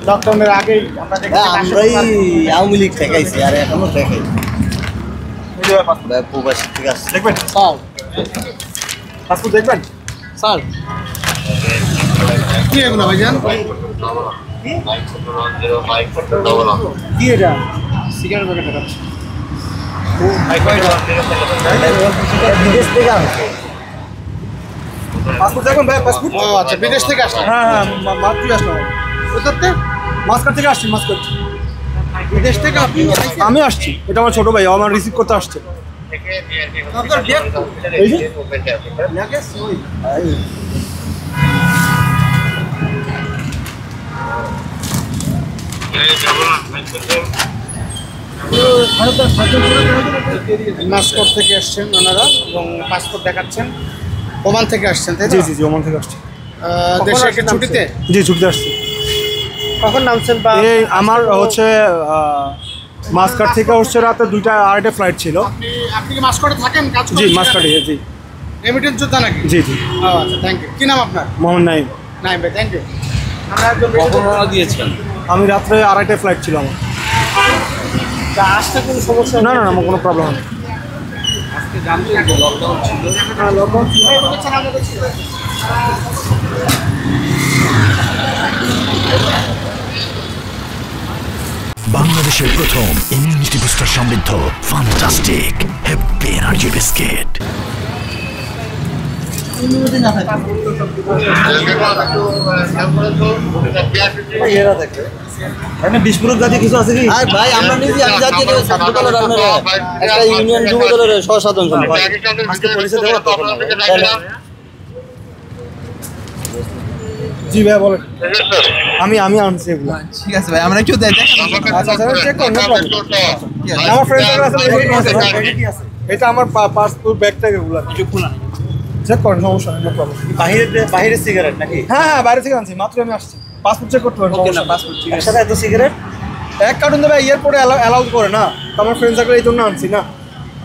লকডাউনের আগেই আমরাই আওয়ামী লীগ ঠেকাইছি আর এখনো ঠেকাই প্রবাসী ঠিক আছে দেখবেন স্যার পাসপোর্ট দেখবেন স্যার কি এগুলো ভাইজান কি এটা সিগারেট প্যাকেট দেখাচ্ছে বিদেশ থেকে আসছে পাসপোর্ট দেখবেন ভাই পাসপোর্ট ও আচ্ছা বিদেশ থেকে আসছে হ্যাঁ হ্যাঁ মাত্রই আসলাম কোথাতে মাস্কাট থেকে আসছি মাস্কাট বিদেশ থেকে আপনি আমি আসছি এটা আমার ছোট ভাই আমার রিসিভ করতে আসছে আপনার ব্যাগ এই যে লাগেজ ওই মাস্কট থেকে আসছেন ওনারা এবং পাসপোর্ট দেখাচ্ছেন ওমান থেকে আসছেন তাই জি জি জি ওমান থেকে আসছি দেশে কি ছুটিতে জি ছুটিতে আসছি কখন নামছেন বা এই আমার হচ্ছে মাস্কাট থেকে হচ্ছে রাতে 2টা 2:30 ফ্লাইট ছিল আপনি কি মাস্কটে থাকেন কাজ করেন জি মাস্কাটে জি রেমিটেন্স যোদ্ধা নাকি জি জি ও আচ্ছা থ্যাংক ইউ কি নাম আপনার মোহাম্মদ নাইম নাইম ভাই থ্যাংক ইউ আমরা একদম দিয়েছেন আমি রাত্রে 2:30 ফ্লাইট ছিল আমার আসতে কোনো সমস্যা না না না আমার কোনো প্রবলেম নেই আজকে জানতেন যে লকডাউন ছিল লকডাউন ছিল বাংলাদেশের প্রথম ইমিউনিটি বুস্টার সমৃদ্ধ ফ্যান্টাস্টিক হ্যাপি এনার্জি বিস্কিট বিস্ফোরক জাতীয় কিছু আছে কি ভাই আমরা নিজে আমি জাতীয় ছাত্রদলের একটা ইউনিয়ন যুব দলের সহসাধারণ সম্পাদক আজকে পুলিশে দেবো জি ভাই বলেন আমি আনছি এগুলো ঠিক আছে ভাই আমরা একটু আচ্ছা আচ্ছা চেক করুন না প্রবলেম আমার ফ্রেন্ডের কাছে কি আছে এটা আমার পাসপোর্ট ব্যাগ থেকে এগুলো একটু খোলা চেক করুন সমস্যা নেই নো প্রবলেম বাইরের সিগারেট নাকি হ্যাঁ বাইরে থেকে আনছি মাত্র আমি আসছি পাসপোর্ট চেক করতে পারবো ওকে না পাসপোর্ট ঠিক আছে এত সিগারেট এক কার্টুন দেবে এয়ারপোর্টে অ্যালাউ করে না তো আমার ফ্রেন্ড সার্কেল এই জন্য আনছি না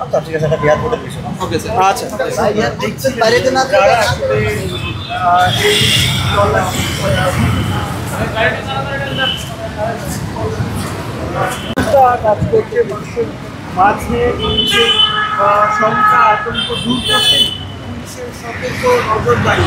আচ্ছা ঠিক আছে এটা এয়ারপোর্টের বিষয় ওকে স্যার আচ্ছা দেখছেন বাইরেতে না কাজ করছে মানুষের মাঝে পুলিশের সংখ্যা আতঙ্ক দূর করতে পুলিশের সতর্ক নজরদারি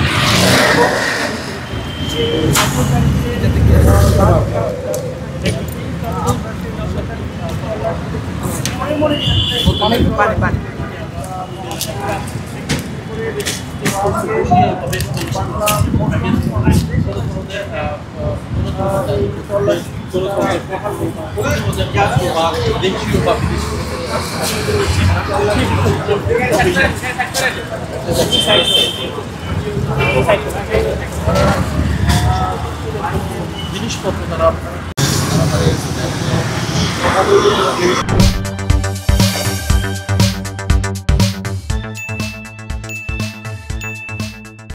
জিনিসপত্র তারা